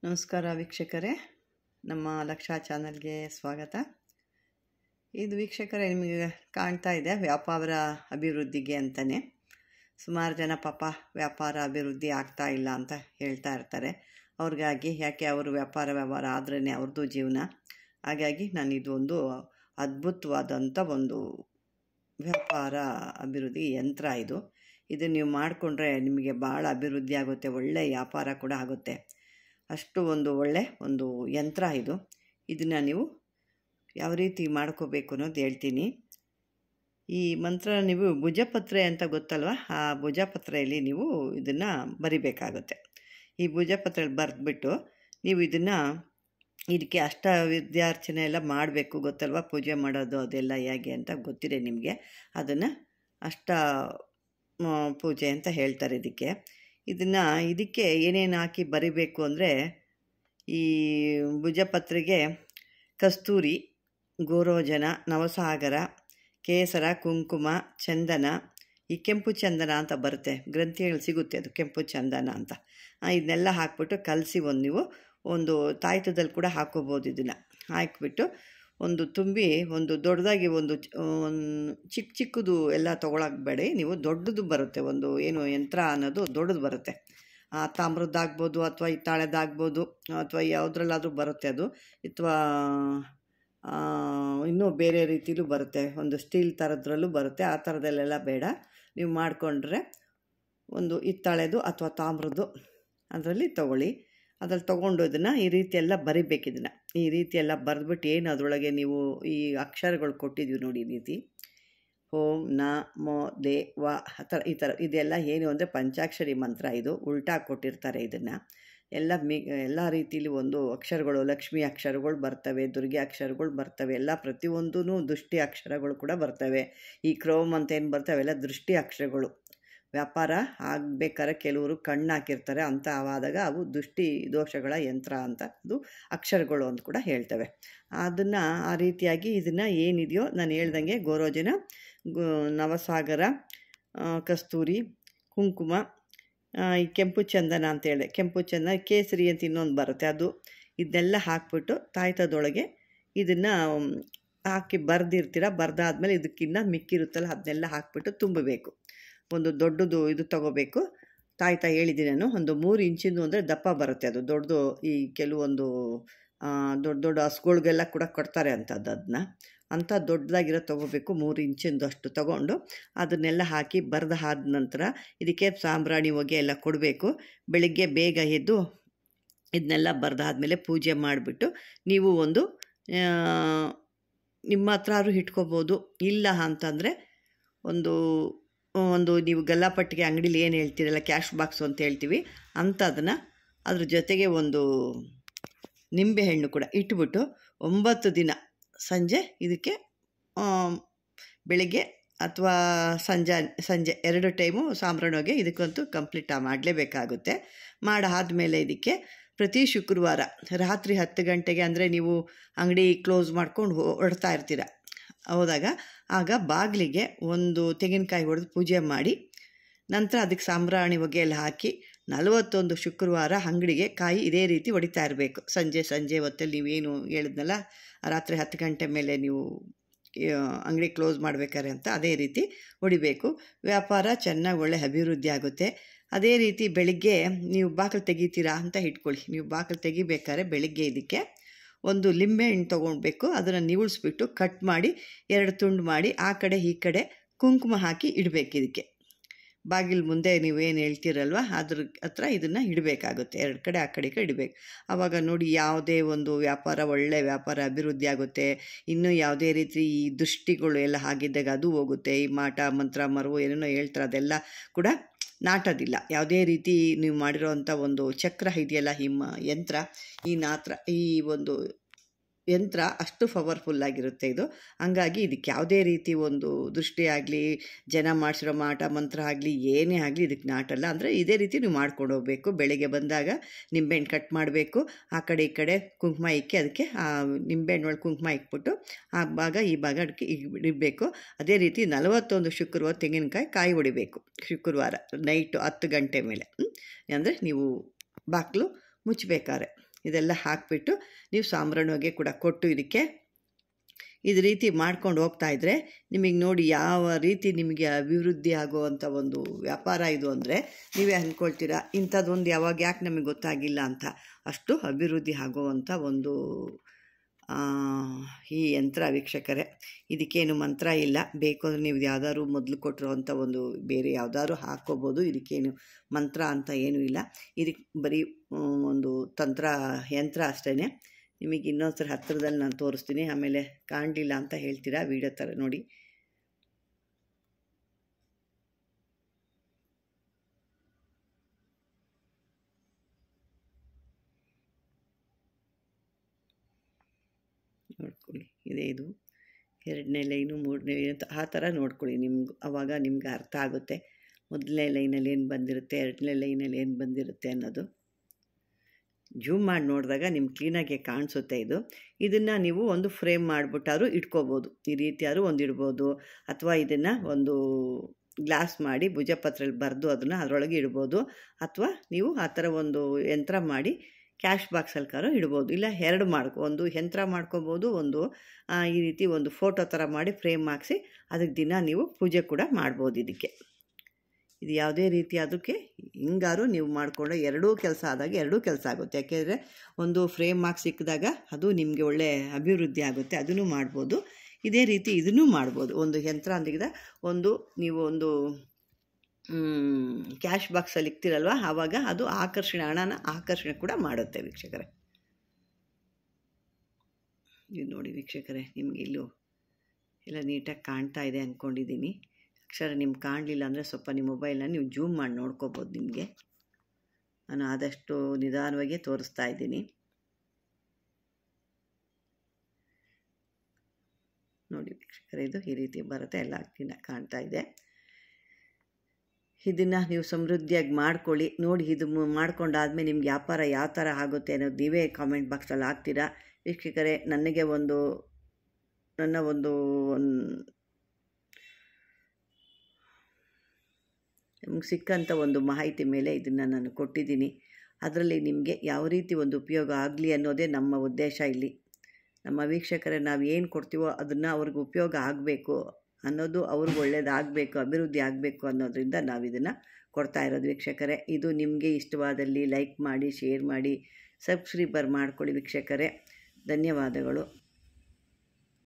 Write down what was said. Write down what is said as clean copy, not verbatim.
ನಮಸ್ಕಾರ ವೀಕ್ಷಕರೇ, ನಮ್ಮ ಲಕ್ಷ ಚಾನಲ್ಗೆ ಸ್ವಾಗತ. ಇದು ವೀಕ್ಷಕರೇ ನಿಮಗೆ ಕಾಣ್ತಾ ಇದೆ ವ್ಯಾಪಾರ ಅಭಿವೃದ್ಧಿಗೆ ಅಂತಲೇ. ಸುಮಾರು ಜನ ಪಾಪ ವ್ಯಾಪಾರ ಅಭಿವೃದ್ಧಿ ಆಗ್ತಾ ಇಲ್ಲ ಅಂತ ಹೇಳ್ತಾ ಇರ್ತಾರೆ. ಅವ್ರಿಗಾಗಿ ಯಾಕೆ ಅವರು ವ್ಯವಹಾರ ಆದ್ರೇ ಅವ್ರದ್ದು ಜೀವನ. ಹಾಗಾಗಿ ನಾನು ಇದೊಂದು ಅದ್ಭುತವಾದಂಥ ಒಂದು ವ್ಯಾಪಾರ ಅಭಿವೃದ್ಧಿ ಯಂತ್ರ. ಇದು ನೀವು ಮಾಡಿಕೊಂಡ್ರೆ ನಿಮಗೆ ಭಾಳ ಅಭಿವೃದ್ಧಿ ಆಗುತ್ತೆ, ಒಳ್ಳೆಯ ವ್ಯಾಪಾರ ಕೂಡ ಆಗುತ್ತೆ. ಅಷ್ಟು ಒಳ್ಳೆ ಯಂತ್ರ ಇದನ್ನು ನೀವು ಯಾವ ರೀತಿ ಮಾಡ್ಕೋಬೇಕು ಅನ್ನೋದು ಹೇಳ್ತೀನಿ. ಈ ಮಂತ್ರ ನೀವು ಭುಜಪತ್ರೆ ಅಂತ ಗೊತ್ತಲ್ವ, ಆ ಭುಜಪತ್ರೆಯಲ್ಲಿ ನೀವು ಇದನ್ನು ಬರಿಬೇಕಾಗುತ್ತೆ. ಈ ಭುಜಪತ್ರೆಯಲ್ಲಿ ಬರೆದ್ಬಿಟ್ಟು ನೀವು ಇದಕ್ಕೆ ವಿದ್ಯಾರ್ಚನೆ ಎಲ್ಲ ಮಾಡಬೇಕು, ಗೊತ್ತಲ್ವ, ಪೂಜೆ ಮಾಡೋದು ಅದೆಲ್ಲ ಹೇಗೆ ಅಂತ ಗೊತ್ತಿದೆ ನಿಮಗೆ. ಅದನ್ನು ಪೂಜೆ ಅಂತ ಹೇಳ್ತಾರೆ. ಇದಕ್ಕೆ ಏನೇನು ಹಾಕಿ ಬರಿಬೇಕು ಅಂದರೆ, ಈ ಭುಜಪತ್ರೆಗೆ ಕಸ್ತೂರಿ, ಗೋರೋಜನ, ನವಸಾಗರ, ಕೇಸರ, ಕುಂಕುಮ, ಚಂದನ, ಈ ಕೆಂಪು ಚಂದನ ಅಂತ ಬರುತ್ತೆ, ಗ್ರಂಥಿಗಳು ಸಿಗುತ್ತೆ, ಅದು ಕೆಂಪು ಚಂದನ ಅಂತ. ಇದನ್ನೆಲ್ಲ ಹಾಕ್ಬಿಟ್ಟು ಕಲಸಿ ನೀವು ತಾಯ್ತದಲ್ಲಿ ಕೂಡ ಹಾಕೋಬೋದು. ಇದನ್ನು ಹಾಕಿಬಿಟ್ಟು ತುಂಬಿ ದೊಡ್ಡದಾಗಿ ಚಿಕ್ಕದು ಎಲ್ಲ ತೊಗೊಳಕ್ಬೇಡಿ ನೀವು. ದೊಡ್ಡದು ಬರುತ್ತೆ, ಏನು ಯಂತ್ರ ಅನ್ನೋದು ದೊಡ್ಡದು ಬರುತ್ತೆ. ತಾಮ್ರದ್ದಾಗ್ಬೋದು ಅಥವಾ ಹಿತ್ತಾಳೆದಾಗ್ಬೋದು ಅಥವಾ ಯಾವುದ್ರಲ್ಲಾದರೂ ಬರುತ್ತೆ ಅದು, ಅಥವಾ ಇನ್ನೂ ಬೇರೆ ರೀತಿಲೂ ಬರುತ್ತೆ, ಸ್ಟೀಲ್ ಥರದ್ರಲ್ಲೂ ಬರುತ್ತೆ. ಆ ಥರದಲ್ಲೆಲ್ಲ ಬೇಡ. ನೀವು ಮಾಡಿಕೊಂಡ್ರೆ ಹಿತ್ತಾಳೆದು ಅಥವಾ ತಾಮ್ರದ್ದು ಅದರಲ್ಲಿ ತೊಗೊಳ್ಳಿ. ಅದ್ರಲ್ಲಿ ತೊಗೊಂಡು ಇದನ್ನು ಈ ರೀತಿ ಎಲ್ಲ ಬರಿಬೇಕು. ಈ ರೀತಿ ಎಲ್ಲ ಬರೆದ್ಬಿಟ್ಟು ಏನು ಅದರೊಳಗೆ ನೀವು ಈ ಅಕ್ಷರಗಳು ಕೊಟ್ಟಿದ್ದೀವಿ ನೋಡಿ, ಈ ರೀತಿ ಓಂ ನಮೋ ದೇವ ಈ ಥರ ಇದೆಲ್ಲ ಏನು ಅಂದರೆ ಪಂಚಾಕ್ಷರಿ ಮಂತ್ರ. ಇದು ಉಲ್ಟಾ ಕೊಟ್ಟಿರ್ತಾರೆ. ಇದನ್ನು ಎಲ್ಲ ರೀತಿಲಿ ಅಕ್ಷರಗಳು, ಲಕ್ಷ್ಮಿ ಅಕ್ಷರಗಳು ಬರ್ತವೆ, ದುರ್ಗೆ ಅಕ್ಷರಗಳು ಬರ್ತವೆ, ಎಲ್ಲ ಪ್ರತಿಯೊಂದೂ ದೃಷ್ಟಿ ಅಕ್ಷರಗಳು ಕೂಡ ಬರ್ತವೆ. ಈ ಕ್ರೋಮ್ ಅಂತ ಏನು ಬರ್ತವೆ ಅವೆಲ್ಲ ದೃಷ್ಟಿ ಅಕ್ಷರಗಳು. ವ್ಯಾಪಾರ ಆಗಬೇಕಾದ್ರೆ ಕೆಲವರು ಕಣ್ಣು ಹಾಕಿರ್ತಾರೆ, ಅಂತ ಆದಾಗ ಅವು ದೃಷ್ಟಿ ದೋಷಗಳ ಯಂತ್ರ ಅಂತ ಅದು ಅಕ್ಷರಗಳು ಅಂತ ಕೂಡ ಹೇಳ್ತವೆ. ಅದನ್ನು ಆ ರೀತಿಯಾಗಿ ಇದನ್ನು ಏನಿದೆಯೋ ನಾನು ಹೇಳ್ದಂಗೆ ಗೋರೋಜನ, ನವಸಾಗರ, ಕಸ್ತೂರಿ, ಕುಂಕುಮ, ಈ ಕೆಂಪು ಚಂದನ ಅಂತ ಹೇಳಿದೆ, ಕೆಂಪು ಚಂದನ, ಕೇಸರಿ ಅಂತ ಇನ್ನೊಂದು ಬರುತ್ತೆ, ಅದು ಇದನ್ನೆಲ್ಲ ಹಾಕ್ಬಿಟ್ಟು ತಾಯ್ತದೊಳಗೆ ಇದನ್ನು ಹಾಕಿ ಬರೆದಾದ್ಮೇಲೆ ಇದಕ್ಕಿನ್ನ ಮಿಕ್ಕಿರುತ್ತಲ್ಲ ಅದನ್ನೆಲ್ಲ ಹಾಕ್ಬಿಟ್ಟು ತುಂಬಬೇಕು. ದೊಡ್ಡದು ಇದು ತೊಗೋಬೇಕು. ತಾಯ್ತ ಹೇಳಿದ್ದೀನಿ ನಾನು, 3 ಇಂಚಿಂದು ಅಂದರೆ ದಪ್ಪ ಬರುತ್ತೆ ಅದು ದೊಡ್ಡದು. ಈ ಕೆಲವೊಂದು ದೊಡ್ಡ ಹಸುಗಳಿಗೆಲ್ಲ ಕೂಡ ಕೊಡ್ತಾರೆ ಅಂಥ ದೊಡ್ಡದಾಗಿರೋ ತೊಗೋಬೇಕು. 3 ಇಂಚಿಂದು ಅಷ್ಟು ತೊಗೊಂಡು ಅದನ್ನೆಲ್ಲ ಹಾಕಿ ಆದ ನಂತರ ಇದಕ್ಕೆ ಸಾಂಬ್ರಾಣಿ ಹೊಗೆ ಎಲ್ಲ ಕೊಡಬೇಕು. ಬೆಳಿಗ್ಗೆ ಬೇಗ ಎದ್ದು ಇದನ್ನೆಲ್ಲ ಬರೆದಾದ್ಮೇಲೆ ಪೂಜೆ ಮಾಡಿಬಿಟ್ಟು ನೀವು ನಿಮ್ಮ ಹತ್ರ ಇಟ್ಕೋಬೋದು. ಇಲ್ಲ ಅಂತಂದರೆ ನೀವು ಗಲ್ಲಾಪಟ್ಟಿಗೆ ಅಂಗಡೀಲಿ ಏನು ಹೇಳ್ತೀರಲ್ಲ, ಕ್ಯಾಶ್ ಬಾಕ್ಸು ಅಂತ ಹೇಳ್ತೀವಿ ಅಂಥದನ್ನು ಅದ್ರ ಜೊತೆಗೆ ನಿಂಬೆಹಣ್ಣು ಕೂಡ ಇಟ್ಬಿಟ್ಟು 9 ದಿನ ಸಂಜೆ ಇದಕ್ಕೆ ಬೆಳಿಗ್ಗೆ ಅಥವಾ ಸಂಜೆ 2 ಟೈಮು ಸಾಂಬ್ರಾಣಿ ಹೊಗೆ ಇದಕ್ಕಂತೂ ಕಂಪ್ಲೀಟ್ ಮಾಡಲೇಬೇಕಾಗುತ್ತೆ. ಮಾಡಾದಮೇಲೆ ಇದಕ್ಕೆ ಪ್ರತಿ ಶುಕ್ರವಾರ ರಾತ್ರಿ 10 ಗಂಟೆಗೆ, ಅಂದರೆ ನೀವು ಅಂಗಡಿ ಕ್ಲೋಸ್ ಮಾಡ್ಕೊಂಡು ಹೊರಡ್ತಾ ಇರ್ತೀರ, ಆಗ ಬಾಗಿಲಿಗೆ ತೆಂಗಿನಕಾಯಿ ಹೊಡೆದು ಪೂಜೆ ಮಾಡಿ ನಂತರ ಅದಕ್ಕೆ ಸಾಂಬ್ರಾಣಿ ಹೊಗೆ ಎಲ್ಲ ಹಾಕಿ 41 ಶುಕ್ರವಾರ ಅಂಗಡಿಗೆ ಕಾಯಿ ಇದೇ ರೀತಿ ಹೊಡಿತಾ ಇರಬೇಕು. ಸಂಜೆ ಹೊತ್ತಲ್ಲಿ ನೀವೇನು ಹೇಳಿದ್ನಲ್ಲ, ರಾತ್ರಿ 10 ಗಂಟೆ ಮೇಲೆ ನೀವು ಅಂಗಡಿ ಕ್ಲೋಸ್ ಮಾಡಬೇಕಾರೆ ಅಂತ ಅದೇ ರೀತಿ ಹೊಡಿಬೇಕು. ವ್ಯಾಪಾರ ಚೆನ್ನಾಗಿ ಒಳ್ಳೆ ಅಭಿವೃದ್ಧಿ ಆಗುತ್ತೆ. ಅದೇ ರೀತಿ ಬೆಳಿಗ್ಗೆ ನೀವು ಬಾಗಿಲು ತೆಗಿತೀರಾ ಅಂತ ಇಟ್ಕೊಳ್ಳಿ. ನೀವು ಬಾಗಿಲು ತೆಗಿಬೇಕಾದ್ರೆ ಬೆಳಿಗ್ಗೆ ಇದಕ್ಕೆ ಲಿಂಬೆಹಣ್ಣು ತೊಗೊಳ್ಬೇಕು. ಅದನ್ನು ನಿವುಳಿಸ್ಬಿಟ್ಟು ಕಟ್ ಮಾಡಿ 2 ತುಂಡು ಮಾಡಿ ಆ ಕಡೆ ಈ ಕಡೆ ಕುಂಕುಮ ಹಾಕಿ ಇಡಬೇಕು. ಇದಕ್ಕೆ ಬಾಗಿಲು ಮುಂದೆ ನೀವೇನು ಹೇಳ್ತೀರಲ್ವ ಅದ್ರ ಹತ್ರ ಇದನ್ನು ಇಡಬೇಕಾಗುತ್ತೆ. 2 ಕಡೆ ಆ ಕಡೆ ಇಡಬೇಕು. ಆವಾಗ ನೋಡಿ ಯಾವುದೇ ಒಳ್ಳೆ ವ್ಯಾಪಾರ ಅಭಿವೃದ್ಧಿ ಆಗುತ್ತೆ. ಇನ್ನೂ ಯಾವುದೇ ರೀತಿ ಈ ದೃಷ್ಟಿಗಳು ಎಲ್ಲ ಆಗಿದ್ದಾಗ ಅದು ಹೋಗುತ್ತೆ. ಈ ಮಾಟ ಮಂತ್ರ ಮರವು ಏನೇನೋ ಹೇಳ್ತಾರೆ ಅದೆಲ್ಲ ಕೂಡ ನಾಟೋದಿಲ್ಲ. ಯಾವುದೇ ರೀತಿ ನೀವು ಮಾಡಿರೋವಂಥ ಚಕ್ರ ಇದೆಯಲ್ಲ, ಈ ಯಂತ್ರ, ಈ ಯಂತ್ರ ಅಷ್ಟು ಪವರ್ಫುಲ್ಲಾಗಿರುತ್ತೆ ಇದು. ಹಂಗಾಗಿ ಇದಕ್ಕೆ ಯಾವುದೇ ರೀತಿ ದೃಷ್ಟಿ ಆಗಲಿ, ಜನ ಮಾಡಿಸಿರೋ ಮಾಟ ಮಂತ್ರ ಆಗಲಿ, ಏನೇ ಆಗಲಿ ಇದಕ್ಕೆ ನಾಟಲ್ಲ. ಅಂದರೆ ಇದೇ ರೀತಿ ನೀವು ಮಾಡ್ಕೊಂಡು ಹೋಗಬೇಕು. ಬೆಳಗ್ಗೆ ಬಂದಾಗ ನಿಂಬೆಹಣ್ಣು ಕಟ್ ಮಾಡಬೇಕು, ಆ ಕಡೆ ಈ ಕಡೆ ಕುಂಕುಮ ಇಕ್ಕಿ ಅದಕ್ಕೆ ನಿಂಬೆಹಣ್ಣೊಳಗೆ ಕುಂಕುಮ ಇಕ್ಬಿಟ್ಟು ಈ ಭಾಗ ಅದಕ್ಕೆ ಇಡಬೇಕು. ಅದೇ ರೀತಿ 41 ಶುಕ್ರವಾರ ತೆಂಗಿನಕಾಯಿ ಹೊಡಿಬೇಕು. ಶುಕ್ರವಾರ ನೈಟು 10 ಗಂಟೆ ಮೇಲೆ, ಅಂದರೆ ನೀವು ಬಾಗಿಲು ಮುಚ್ಚಬೇಕಾರೆ ಇದೆಲ್ಲ ಹಾಕಿಬಿಟ್ಟು ನೀವು ಸಾಂಬ್ರಾಣಿ ಹೊಗೆ ಕೂಡ ಕೊಟ್ಟು ಇದಕ್ಕೆ ಇದು ರೀತಿ ಮಾಡ್ಕೊಂಡು ಹೋಗ್ತಾಯಿದ್ರೆ ನಿಮಗೆ ನೋಡಿ ಯಾವ ರೀತಿ ನಿಮಗೆ ಅಭಿವೃದ್ಧಿ ಆಗುವಂಥ ಒಂದು ವ್ಯಾಪಾರ ಇದು ಅಂದರೆ ನೀವೇ ಅಂದ್ಕೊಳ್ತೀರಾ ಇಂಥದ್ದೊಂದು ಯಾವಾಗ ಯಾಕೆ ನಮಗೆ ಗೊತ್ತಾಗಿಲ್ಲ ಅಂತ. ಅಷ್ಟು ಅಭಿವೃದ್ಧಿ ಆಗುವಂಥ ಒಂದು ಈ ಯಂತ್ರ ವೀಕ್ಷಕರೇ. ಇದಕ್ಕೇನು ಮಂತ್ರ ಇಲ್ಲ, ಬೇಕು ಅಂದರೆ ನೀವು ಯಾವುದಾದ್ರು ಮೊದಲು ಕೊಟ್ಟಿರೋವಂಥ ಒಂದು ಬೇರೆ ಯಾವುದಾದ್ರು ಹಾಕ್ಕೋಬೋದು. ಇದಕ್ಕೇನು ಮಂತ್ರ ಅಂತ ಏನೂ ಇಲ್ಲ. ಇದಕ್ಕೆ ಬರೀ ಒಂದು ತಂತ್ರ ಯಂತ್ರ ಅಷ್ಟೇ. ನಿಮಗೆ ಇನ್ನೊಂದು ಸರಿ ಹತ್ತಿರದಲ್ಲಿ ನಾನು ತೋರಿಸ್ತೀನಿ, ಆಮೇಲೆ ಕಾಣಲಿಲ್ಲ ಅಂತ ಹೇಳ್ತೀರಾ. ವಿಡಿಯೋ ಥರ ನೋಡಿ. ನೋಡ್ಕೊಳ್ಳಿ, ಇದೇ ಇದು 2ನೇ ಲೈನು 3ನೇ ಲೈನು ಅಂತ ಆ ಥರ ನೋಡ್ಕೊಳ್ಳಿ. ಆವಾಗ ನಿಮ್ಗೆ ಅರ್ಥ ಆಗುತ್ತೆ. 1ನೇ ಲೈನಲ್ಲಿ ಏನು ಬಂದಿರುತ್ತೆ, 2ನೇ ಲೈನಲ್ಲಿ ಏನು ಬಂದಿರುತ್ತೆ ಅನ್ನೋದು. ಜೂಮ್ ಮಾಡಿ ನೋಡಿದಾಗ ನಿಮ್ಗೆ ಕ್ಲೀನಾಗಿ ಕಾಣಿಸುತ್ತೆ ಇದನ್ನು ನೀವು ಒಂದು ಫ್ರೇಮ್ ಮಾಡಿಬಿಟ್ಟಾದ್ರೂ ಇಟ್ಕೋಬೋದು. ಈ ರೀತಿಯಾದ್ರೂ ಒಂದು ಇಡ್ಬೋದು, ಅಥವಾ ಇದನ್ನು ಒಂದು ಗ್ಲಾಸ್ ಮಾಡಿ ಭುಜಪತ್ರಲ್ಲಿ ಬರೆದು ಅದನ್ನು ಅದರೊಳಗೆ ಇಡ್ಬೋದು. ಅಥವಾ ನೀವು ಆ ಥರ ಒಂದು ಯಂತ್ರ ಮಾಡಿ ಕ್ಯಾಶ್ ಬಾಕ್ಸಲ್ಲಿ ಇಡ್ಬೋದು. ಇಲ್ಲ 2 ಒಂದು ಯಂತ್ರ ಮಾಡ್ಕೋಬೋದು, ಒಂದು ಈ ರೀತಿ ಒಂದು ಫೋಟೋ ಥರ ಮಾಡಿ ಫ್ರೇಮ್ ಹಾಕ್ಸಿ ಅದಕ್ಕೆ ದಿನ ನೀವು ಪೂಜೆ ಕೂಡ ಮಾಡ್ಬೋದು. ಇದು ಯಾವುದೇ ರೀತಿ ಅದಕ್ಕೆ ಹಿಂಗಾರು ನೀವು ಮಾಡಿಕೊಂಡು 2 ಕೆಲಸ ಆದಾಗ 2 ಕೆಲಸ ಆಗುತ್ತೆ. ಯಾಕೆಂದರೆ ಒಂದು ಫ್ರೇಮ್ ಹಾಕಿ ಸಿಕ್ಕಿದಾಗ ಅದು ನಿಮಗೆ ಒಳ್ಳೆ ಅಭಿವೃದ್ಧಿ ಆಗುತ್ತೆ, ಅದನ್ನು ಮಾಡ್ಬೋದು. ಇದೇ ರೀತಿ ಇದನ್ನು ಮಾಡ್ಬೋದು. ಒಂದು ಯಂತ್ರ ಅಂದಿದ್ದ ಒಂದು ನೀವು ಒಂದು ಕ್ಯಾಶ್ ಬಾಕ್ಸಲ್ಲಿ ಇಕ್ತಿರಲ್ವ, ಆವಾಗ ಅದು ಹಣನ ಆಕರ್ಷಣೆ ಕೂಡ ಮಾಡುತ್ತೆ ವೀಕ್ಷಕರೇ. ಇದು ನೋಡಿ ವೀಕ್ಷಕರೇ, ನಿಮಗೆ ಇಲ್ಲೂ ಎಲ್ಲ ನೀಟಾಗಿ ಕಾಣ್ತಾ ಇದೆ ಅಂದ್ಕೊಂಡಿದ್ದೀನಿ. ಅಕ್ಷರ ನಿಮ್ಗೆ ಕಾಣಲಿಲ್ಲ ಅಂದರೆ ಸ್ವಲ್ಪ ನಿಮ್ಮ ಮೊಬೈಲ್ನ ನೀವು ಜೂಮ್ ಮಾಡಿ ನೋಡ್ಕೋಬೋದು. ನಿಮಗೆ ನಾನು ಆದಷ್ಟು ನಿಧಾನವಾಗಿ ತೋರಿಸ್ತಾ ಇದ್ದೀನಿ. ನೋಡಿ ವೀಕ್ಷಕರೇ, ಇದು ಈ ರೀತಿ ಬರುತ್ತೆ, ಎಲ್ಲ ಕಾಣ್ತಾ ಇದೆ. ಇದನ್ನು ನೀವು ಸಮೃದ್ಧಿಯಾಗಿ ಮಾಡ್ಕೊಳ್ಳಿ. ನೋಡಿ, ಇದು ಮಾಡ್ಕೊಂಡಾದ್ಮೇಲೆ ನಿಮ್ಗೆ ವ್ಯಾಪಾರ ಯಾವ ಥರ ಆಗುತ್ತೆ ಅನ್ನೋದು ನೀವೇ ಕಾಮೆಂಟ್ ಬಾಕ್ಸಲ್ಲಿ ಹಾಕ್ತೀರಾ ವೀಕ್ಷಕರೇ. ನನಗೆ ನನ್ನ ಒಂದು ನಮ್ಗೆ ಸಿಕ್ಕಂಥ ಒಂದು ಮಾಹಿತಿ ಮೇಲೆ ಇದನ್ನು ನಾನು ಕೊಟ್ಟಿದ್ದೀನಿ. ಅದರಲ್ಲಿ ನಿಮಗೆ ಯಾವ ರೀತಿ ಒಂದು ಉಪಯೋಗ ಆಗಲಿ ಅನ್ನೋದೇ ನಮ್ಮ ಉದ್ದೇಶ ಇಲ್ಲಿ. ನಮ್ಮ ವೀಕ್ಷಕರೇ, ನಾವು ಏನು ಕೊಡ್ತೀವೋ ಅದನ್ನು ಅವ್ರಿಗೆ ಉಪಯೋಗ ಆಗಬೇಕು ಅನ್ನೋದು, ಅವ್ರಿಗೆ ಒಳ್ಳೆಯದಾಗಬೇಕು, ಅಭಿವೃದ್ಧಿ ಆಗಬೇಕು ಅನ್ನೋದ್ರಿಂದ ನಾವು ಇದನ್ನು ಕೊಡ್ತಾ ಇರೋದು ವೀಕ್ಷಕರೇ. ಇದು ನಿಮಗೆ ಇಷ್ಟವಾದಲ್ಲಿ ಲೈಕ್ ಮಾಡಿ, ಶೇರ್ ಮಾಡಿ, ಸಬ್ಸ್ಕ್ರೈಬರ್ ಮಾಡ್ಕೊಳ್ಳಿ ವೀಕ್ಷಕರೇ. ಧನ್ಯವಾದಗಳು.